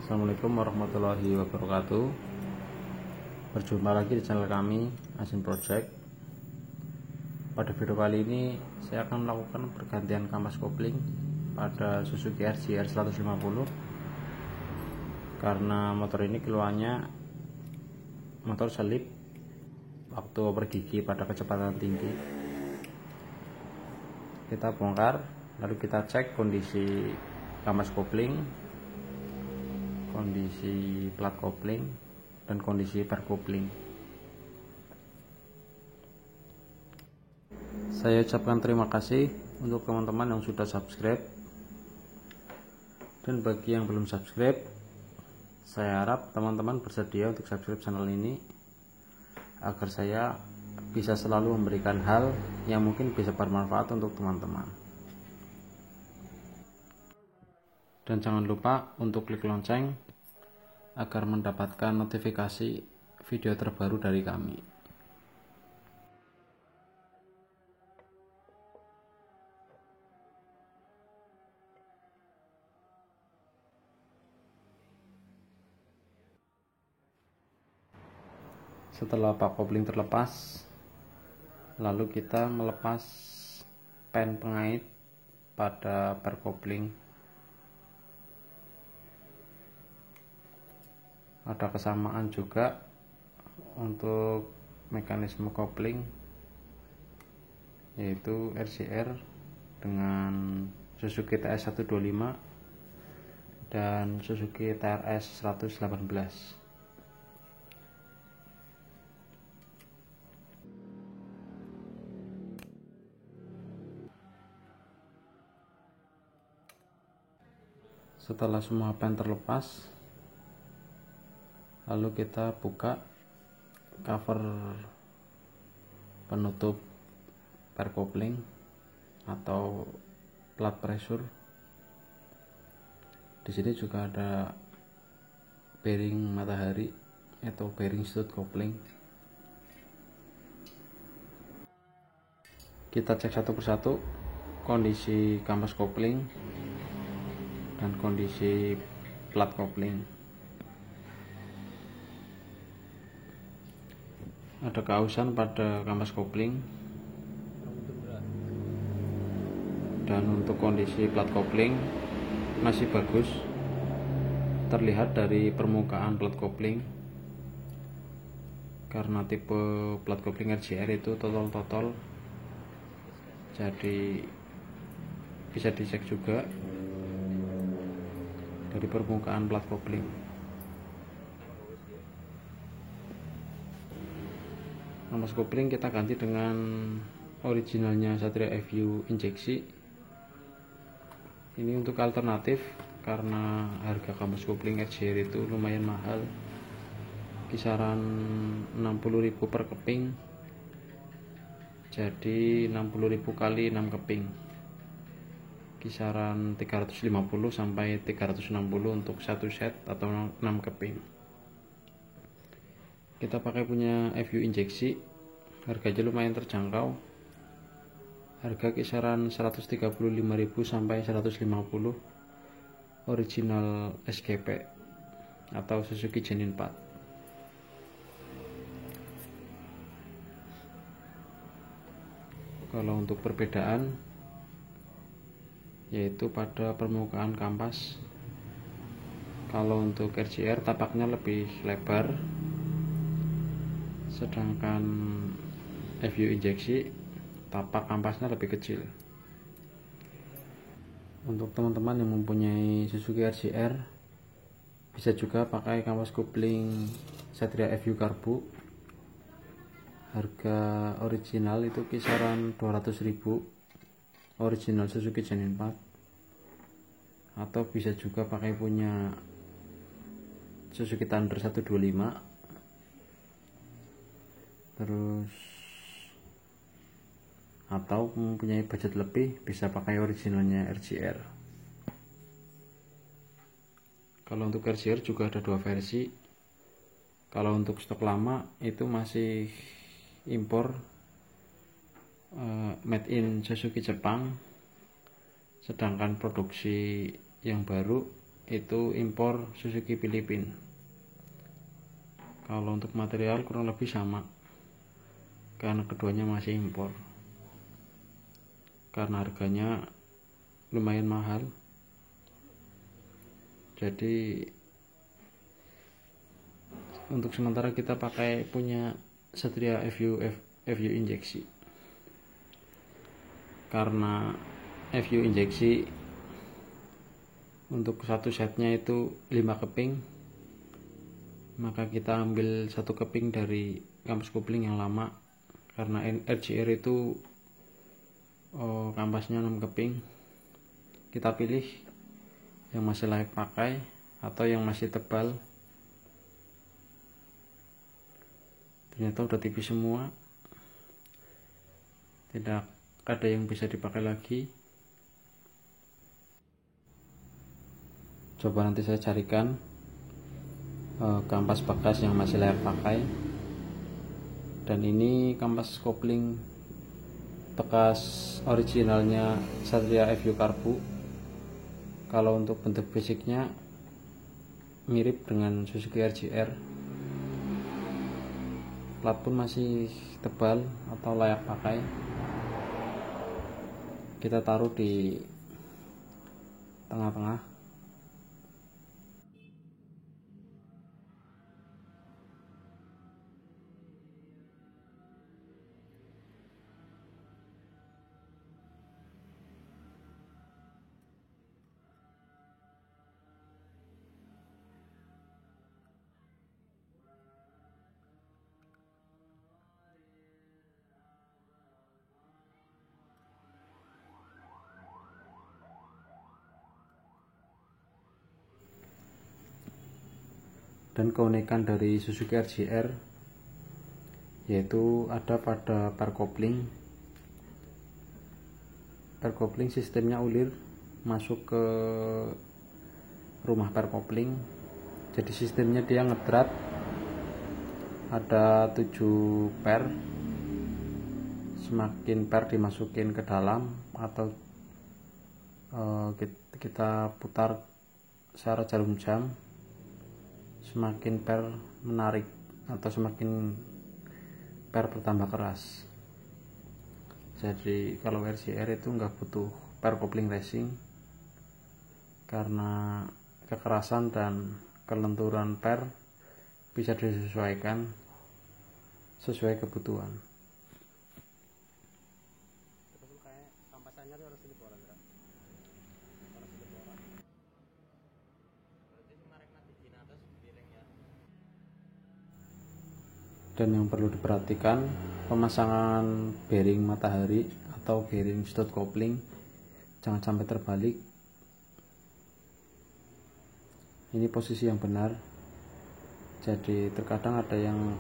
Assalamualaikum warahmatullahi wabarakatuh. Berjumpa lagi di channel kami, Asin Project. Pada video kali ini saya akan melakukan pergantian kampas kopling pada Suzuki RCR 150 karena motor ini keluarnya motor selip waktu bergigi pada kecepatan tinggi. Kita bongkar, lalu kita cek kondisi kampas kopling, kondisi plat kopling, dan kondisi bar kopling. Saya ucapkan terima kasih untuk teman-teman yang sudah subscribe, dan bagi yang belum subscribe, saya harap teman-teman bersedia untuk subscribe channel ini agar saya bisa selalu memberikan hal yang mungkin bisa bermanfaat untuk teman-teman. Dan jangan lupa untuk klik lonceng agar mendapatkan notifikasi video terbaru dari kami. Setelah pak kopling terlepas, lalu kita melepas pen pengait pada bar kopling. Ada kesamaan juga untuk mekanisme kopling, yaitu RCR dengan Suzuki TS 125 dan Suzuki TRS 118. Setelah semua pen terlepas, lalu kita buka cover penutup bar kopling atau plat pressure. Di sini juga ada bearing matahari atau bearing stud kopling. Kita cek satu persatu kondisi kampas kopling dan kondisi plat kopling. Ada keausan pada kampas kopling, dan untuk kondisi plat kopling masih bagus, terlihat dari permukaan plat kopling karena tipe plat kopling RCR itu totol, jadi bisa dicek juga dari permukaan plat kopling. Kampas kopling kita ganti dengan originalnya Satria FU injeksi. Ini untuk alternatif karena harga kampas kopling RCR itu lumayan mahal, kisaran 60.000 per keping, jadi 60.000 kali 6 keping, kisaran 350 sampai 360 untuk satu set atau 6 keping. Kita pakai punya FU injeksi, harganya lumayan terjangkau, harga kisaran 135.000 sampai 150, original SGP atau Suzuki Genin 4. Kalau untuk perbedaan, yaitu pada permukaan kampas. Kalau untuk RCR tapaknya lebih lebar, sedangkan FU injeksi tapak kampasnya lebih kecil. Untuk teman-teman yang mempunyai Suzuki RCR, bisa juga pakai kampas kopling Satria FU Karbu. Harga original itu kisaran 200.000, original Suzuki Genin 4. Atau bisa juga pakai punya Suzuki Thunder 125. Terus atau mempunyai budget lebih, bisa pakai originalnya RCR. Kalau untuk RCR juga ada dua versi. Kalau untuk stok lama itu masih impor, made in Suzuki Jepang, sedangkan produksi yang baru itu impor Suzuki Filipina. Kalau untuk material kurang lebih sama, karena keduanya masih impor, karena harganya lumayan mahal. Jadi untuk sementara kita pakai punya Satria FU injeksi, karena FU injeksi untuk satu setnya itu 5 keping, maka kita ambil satu keping dari kampas kopling yang lama, karena RJR itu kampasnya 6 keping. Kita pilih yang masih layak pakai atau yang masih tebal. Ternyata udah tipis semua, tidak ada yang bisa dipakai lagi. Coba nanti saya carikan kampas bekas yang masih layak pakai. Dan ini kampas kopling bekas originalnya Satria FU Karbu. Kalau untuk bentuk fisiknya mirip dengan Suzuki RJR, plat pun masih tebal atau layak pakai. Kita taruh di tengah-tengah. Dan keunikan dari Suzuki RJR yaitu ada pada per kopling. Per kopling sistemnya ulir masuk ke rumah per kopling. Jadi sistemnya dia ngedrat, ada 7 per. Semakin per dimasukin ke dalam atau kita putar secara jarum jam, semakin per menarik atau semakin per bertambah keras. Jadi kalau RJR itu nggak butuh per kopling racing, karena kekerasan dan kelenturan per bisa disesuaikan sesuai kebutuhan. Dan yang perlu diperhatikan, pemasangan bearing matahari atau bearing stud kopling jangan sampai terbalik. Ini posisi yang benar. Jadi terkadang ada yang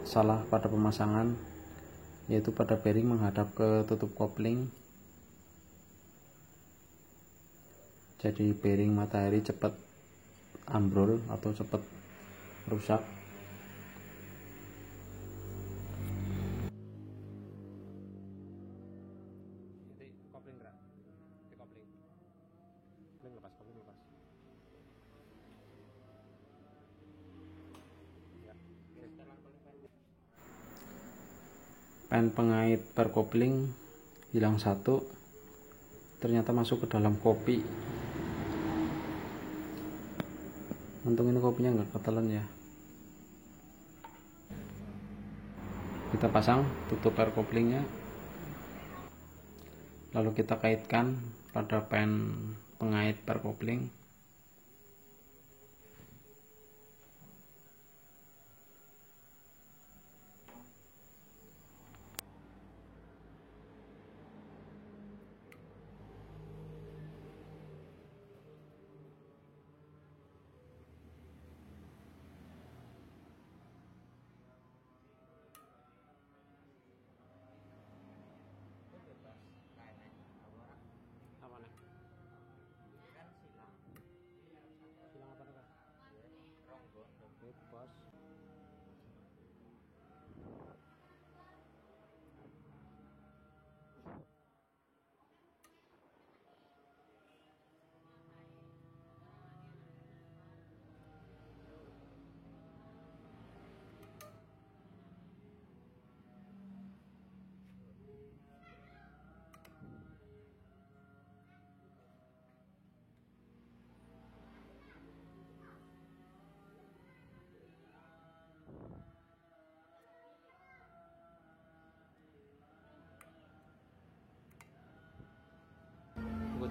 salah pada pemasangan, yaitu pada bearing menghadap ke tutup kopling. Jadi bearing matahari cepat ambrol atau cepat rusak. Pen pengait per kopling hilang satu, ternyata masuk ke dalam kopi. Untung ini kopinya nggak ketelan ya. Kita pasang tutup per koplingnya, lalu kita kaitkan pada pen pengait per kopling.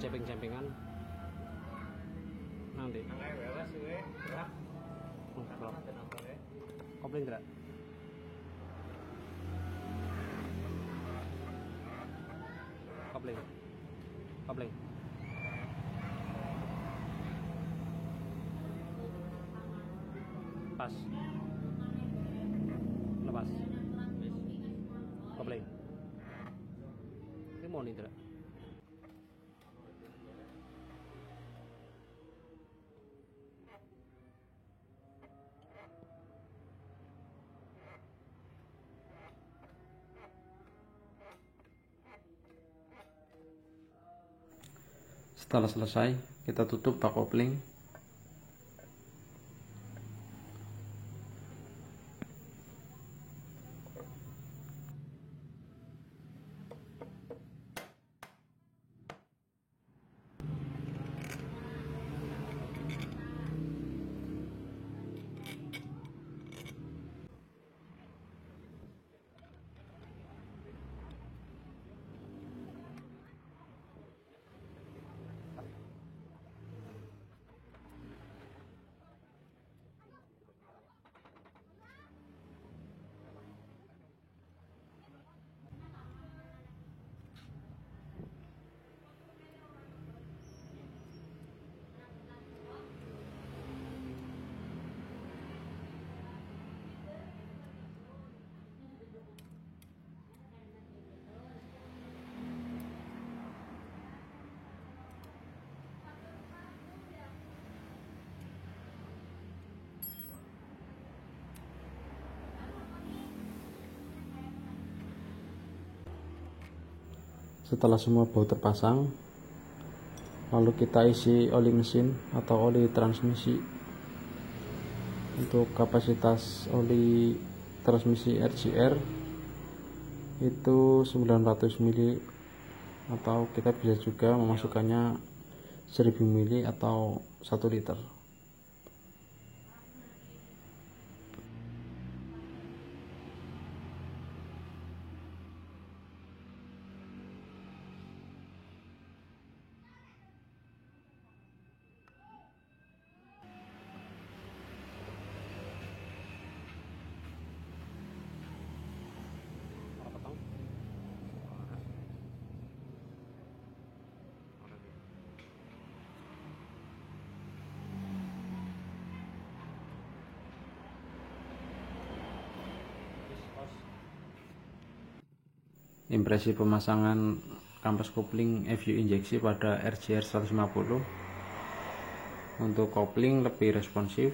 cemping-cempingan nanti kopling tidak kopling pas lepas kopling ini mau nih tidak. Setelah selesai, kita tutup bak kopling. Setelah semua baut terpasang, lalu kita isi oli mesin atau oli transmisi. Untuk kapasitas oli transmisi RCR itu 900 mili, atau kita bisa juga memasukkannya 1000 mili atau 1 liter. Impresi pemasangan kampas kopling FU injeksi pada RCR 150. Untuk kopling lebih responsif,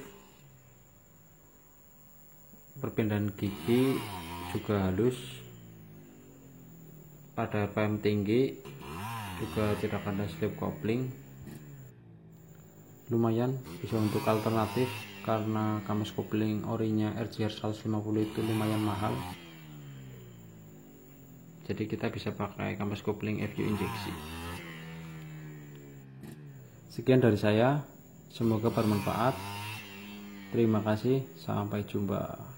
perpindahan gigi juga halus, pada RPM tinggi, juga tidak ada slip kopling. Lumayan bisa untuk alternatif, karena kampas kopling orinya RCR 150 itu lumayan mahal. Jadi kita bisa pakai kampas kopling FU injeksi. Sekian dari saya, semoga bermanfaat. Terima kasih, sampai jumpa.